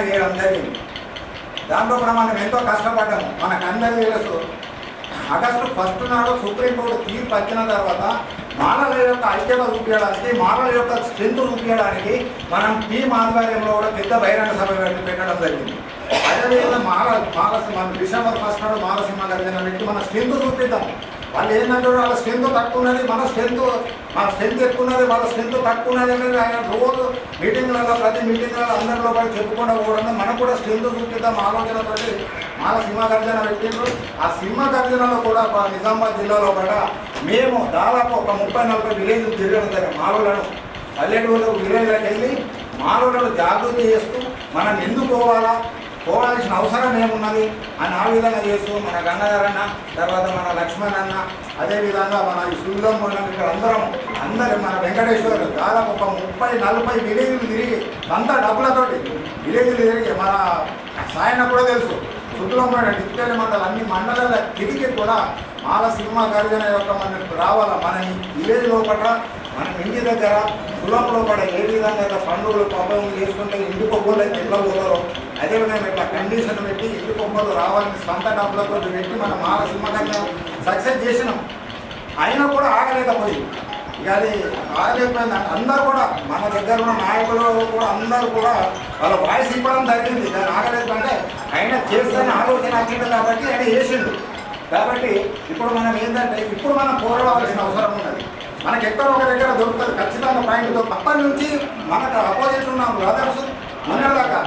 చేయడం జరిగింది. దాంట్లో కూడా మనం ఎంతో కష్టపడ్డాము. మనకు అందరికీ తెలుసు, ఆగస్టు 1 నాడు సుప్రీంకోర్టు తీర్పు వచ్చిన తర్వాత మాలల యొక్క ఐక్యత చూపించడానికి, మాలల యొక్క స్ట్రెంత్ చూపించడానికి మనం టీం ఆధ్వర్యంలో కూడా పెద్ద బహిరంగ సభ పెట్టడం జరిగింది. అదేవిధంగా మన డిసెంబర్ 1 నాడు మాలసింహ గర్జన పెట్టి మన స్ట్రెంత్ చూపిద్దాం. వాళ్ళు ఏంటంటే వాళ్ళ స్ట్రెంత్ తక్కువ ఉన్నది, మన స్ట్రెంత్ ఎక్కువ ఉన్నది, వాళ్ళ స్ట్రెంత్ తక్కువ ఉన్నది అనేది ఆయన రోజు మీటింగ్లలో ప్రతి మీటింగ్లలో అందరిలో కూడా చెప్పుకుండా పోవడం, మనకు కూడా స్ట్రెంత్ చూపిద్దాం ఆలోచనతో మాల సింహ గర్జన పెట్టిండ్రు. ఆ సింహ గర్జనలో కూడా నిజామాబాద్ జిల్లాలో కూడా మేము దాదాపు ఒక 30-40 విలేజ్లు తిరగడం జరిగింది. మాలోలను పల్లెటూరు విలేజ్లకు వెళ్ళి మాలోలను జాగృతి చేస్తూ మనం ఎందుకు పోవాల్సిన అవసరం ఏమున్నది అని ఆ విధంగా చేస్తూ మన గంగాధర్ అన్న, తర్వాత మన లక్ష్మణ్ అన్న, అదేవిధంగా మన సుందరం ఇక్కడ అందరూ మన వెంకటేశ్వర్ దాదాపు ఒక 30-40 విలేజ్లు తిరిగి అంతా డబ్బులతోటి విలేజ్లు తిరిగి మన సాయన కూడా తెలుసు సుబ్రహ్మణ్య డిజిటల్ మండలం అన్ని మండలాల తిరిగి కూడా మాల సినిమా గర్జన యొక్క మనకు రావాలా. మన విలేజ్ లోపల మనం ఇంటి దగ్గర కులంలో కూడా ఏ విధంగా పండుగలు పబ్బం చేసుకుంటే ఇంటి కొబ్బలు అయితే ఎట్లా పోతారో అదేవిధంగా ఇట్లా కండిషన్ పెట్టి ఇంటి కొబ్బలు రావాలని సొంత డబ్బులతో పెట్టి మన మాల సినిమా గర్జన సక్సెస్ చేసినాం. అయినా కూడా ఆగలేకపోయింది. ఇక అది ఆగలేకపోయింది. అందరూ కూడా మన దగ్గర ఉన్న నాయకులు కూడా అందరూ కూడా వాళ్ళ వాయిస్ ఇవ్వడం జరిగింది. దాన్ని ఆగలేదు అంటే ఆయన చేస్తున్న ఆలోచన వచ్చింది కాబట్టి ఆయన చేసిండు. కాబట్టి ఇప్పుడు మనం ఏంటంటే ఇప్పుడు మనం పోరాడవలసిన అవసరం ఉన్నది. మనకి ఎక్కడో ఒక దగ్గర దొరుకుతుంది ఖచ్చితంగా పాయింట్తో. అప్పటి నుంచి మనకు అపోజిట్ ఉన్న బ్రదర్స్ మొన్నటిదాకా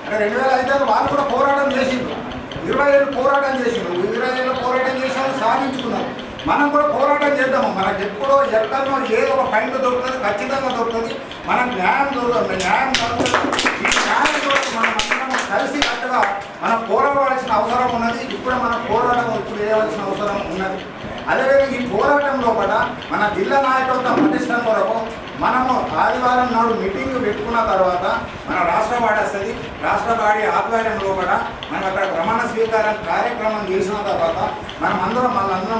అంటే 2005 వాళ్ళు కూడా పోరాటం చేసిండ్రు. 20 ఏళ్ళు పోరాటం చేసిండ్రు. 20 ఏళ్ళు పోరాటం చేసిన సాధించుకున్నారు. మనం కూడా పోరాటం చేద్దాము. మనకు ఎప్పుడో ఎక్కడో ఏదో ఒక పాయింట్ దొరుకుతుంది, ఖచ్చితంగా దొరుకుతుంది. మనకు న్యాయం దొరుకుతుంది. న్యాయం దొరుకుతుంది. ఈ న్యాయం దొరుకుతుంది. మనం కలిసి కట్టుగా మనం పోరాడవలసిన అవసరం ఉన్నది. ఇప్పుడు మనం పోరాటం ఇప్పుడు చేయవలసిన అవసరం ఉన్నది. అదేవిధంగా ఈ పోరాటంలో కూడా మన జిల్లా నాయకత్వం పటిష్టం కొరకు మనము ఆదివారం నాడు మీటింగ్ పెట్టుకున్న తర్వాత మన రాష్ట్ర బాడీ వస్తుంది. రాష్ట్ర బాడీ ఆధ్వర్యంలో కూడా మనం అక్కడ ప్రమాణ స్వీకారం కార్యక్రమం చేసిన తర్వాత మనం అందరం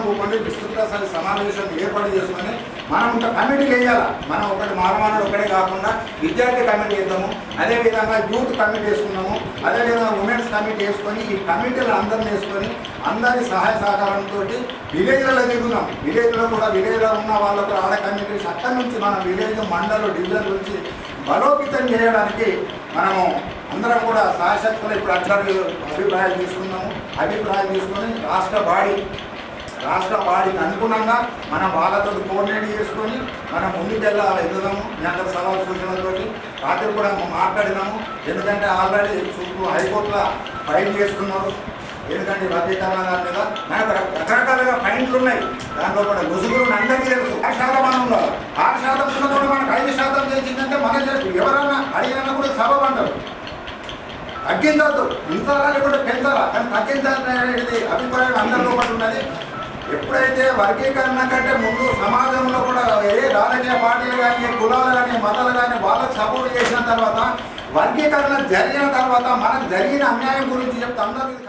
కూర్చొని విస్తృత స్థాయి సమావేశం ఏర్పాటు చేసుకొని మనం ఇంకా కమిటీలు వేయాలి. మనం ఒకటి మానవాణుడు ఒకటే కాకుండా విద్యార్థి కమిటీ వేద్దాము, అదేవిధంగా యూత్ కమిటీ వేసుకున్నాము, అదేవిధంగా ఉమెన్స్ కమిటీ వేసుకొని ఈ కమిటీలు అందరిని వేసుకొని అందరి సహాయ సహకారంతో విలేజ్లలో దిగున్నాం. విలేజ్లో కూడా విలేజ్లో ఉన్న వాళ్ళకు ఆడ కమిటీస్ అక్కడి నుంచి మన విలేజ్ మండలు డివిజన్ నుంచి బలోపేతం చేయడానికి మనము అందరం కూడా సహాయశక్తులు ఇప్పుడు అభిప్రాయాలు తీసుకొని రాష్ట్ర బాడీకి అనుగుణంగా మనం వాళ్ళతో కోఆర్డినేట్ చేసుకొని మనం ఎదుగుదాము. మీ అందరి సలహా సూచనలతోటి రాత్రి కూడా మాట్లాడినాము. ఎందుకంటే ఆల్రెడీ హైకోర్టులో ఫైల్ చేసుకున్నారు. ఎందుకంటే వర్గీకరణ దాని మీద మనకు రకరకాలుగా పాయింట్లు ఉన్నాయి. దాంట్లో కూడా ముసుగురు అందరికీ తెలుసు. 6% మనం ఉండాలి. 6% ఉన్న కూడా మనకు 5% చేసిందంటే మనం చేస్తూ ఎవరైనా అడిగినా కూడా సబబు అంటారు. తగ్గించవద్దు, ఇంతలా లేకుంటే పెంచాలా, కానీ తగ్గించాలనేది అభిప్రాయం అందరిలో ఒకటి ఉన్నది. ఎప్పుడైతే వర్గీకరణ కంటే ముందు సమాజంలో కూడా ఏ రాజకీయ పార్టీలు కానీ కులాలు కానీ మతాలు కానీ వాళ్ళకి సపోర్ట్ చేసిన తర్వాత వర్గీకరణ జరిగిన తర్వాత మనకు జరిగిన అన్యాయం గురించి చెప్తే అందరికీ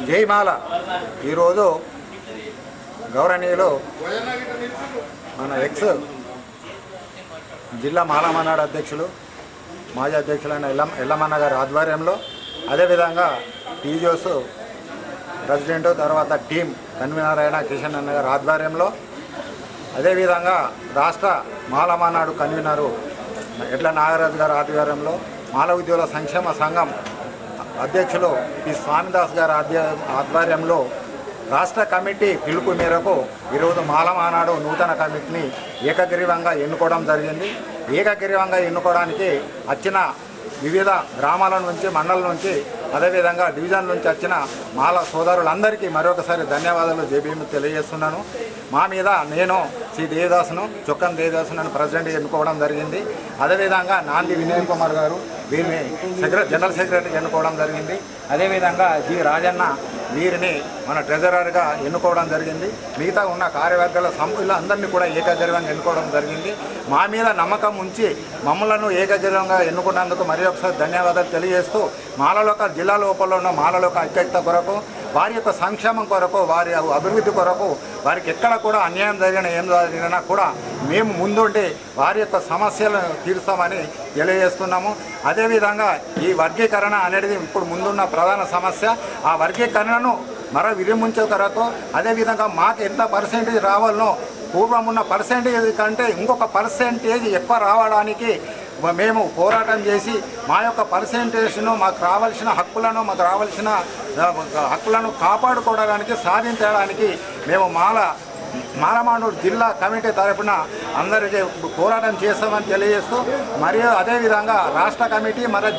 జయమాల ఈరోజు గౌరవనీయులు మన జిల్లా మాలమన్నాడు అధ్యక్షులు మాజీ అధ్యక్షులైన ఎల్లమన్న గారి ఆధ్వర్యంలో, అదేవిధంగా టీజోస్ ప్రెసిడెంట్ తర్వాత టీం కన్వీనర్ అయిన కిషన్ అన్న గారి ఆధ్వర్యంలో, అదేవిధంగా రాష్ట్ర మాలమన్నాడు కన్వీనరు ఎడ్ల నాగరాజు గారి ఆధ్వర్యంలో, మాల ఉద్యోగుల సంక్షేమ సంఘం అధ్యక్షులు పి స్వామిదాస్ గారి ఆధ్వర్యంలో రాష్ట్ర కమిటీ పిలుపు మేరకు ఈరోజు మాలమన్నాడు నూతన కమిటీని ఏకగ్రీవంగా ఎన్నుకోవడం జరిగింది. ఏకగ్రీవంగా ఎన్నుకోవడానికి వచ్చిన వివిధ గ్రామాల నుంచి, మండలం నుంచి, అదేవిధంగా డివిజన్ నుంచి వచ్చిన మాల సోదరులందరికీ మరొకసారి ధన్యవాదాలు జేబీఎం తెలియజేస్తున్నాను. మా మీద నేను శ్రీ దేవదాసును చొక్కన్ దేవదాసును ప్రెసిడెంట్ ఎన్నుకోవడం జరిగింది. అదేవిధంగా నాంది వినయ్ కుమార్ గారు వీరిని జనరల్ సెక్రటరీ ఎన్నుకోవడం జరిగింది. అదేవిధంగా జి రాజన్న వీరిని మన ట్రెజరర్గా ఎన్నుకోవడం జరిగింది. మిగతా ఉన్న కార్యవర్గాల సభ్యులు అందరినీ కూడా ఏకగ్రీవంగా ఎన్నుకోవడం జరిగింది. మా మీద నమ్మకం ఉంచి మమ్మలను ఏకగ్రీవంగా ఎన్నుకున్నందుకు మరి ఒకసారి ధన్యవాదాలు తెలియజేస్తూ, మాలలోక జిల్లా లోపల ఉన్న మాలలోక ఐక్యత కొరకు, వారి యొక్క సంక్షేమం కొరకు, వారి అభివృద్ధి కొరకు, వారికి ఎక్కడ కూడా అన్యాయం జరిగినా ఏం జరిగినా కూడా మేము ముందుండి వారి యొక్క సమస్యలను తీరుస్తామని తెలియజేస్తున్నాము. అదేవిధంగా ఈ వర్గీకరణ అనేది ఇప్పుడు ముందున్న ప్రధాన సమస్య. ఆ వర్గీకరణను మరో విరమించే కొరకు, అదేవిధంగా మాకు ఎంత పర్సెంటేజ్ రావాలనో పూర్వం ఉన్న పర్సెంటేజ్ కంటే ఇంకొక పర్సెంటేజ్ ఎక్కువ రావడానికి మేము పోరాటం చేసి మా యొక్క పర్సెంటేజ్ను, మాకు రావాల్సిన హక్కులను కాపాడుకోవడానికి, సాధించడానికి మేము మాలమన్నాడు జిల్లా కమిటీ తరఫున అందరికీ పోరాటం చేస్తామని తెలియజేస్తూ, మరియు అదేవిధంగా రాష్ట్ర కమిటీ మరియు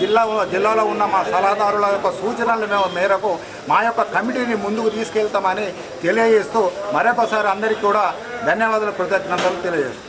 జిల్లాలో ఉన్న మా సలహాదారుల యొక్క సూచనల మేరకు మా యొక్క కమిటీని ముందుకు తీసుకెళ్తామని తెలియజేస్తూ మరొకసారి అందరికీ కూడా ధన్యవాదాలు, కృతజ్ఞతలు తెలియజేస్తాం.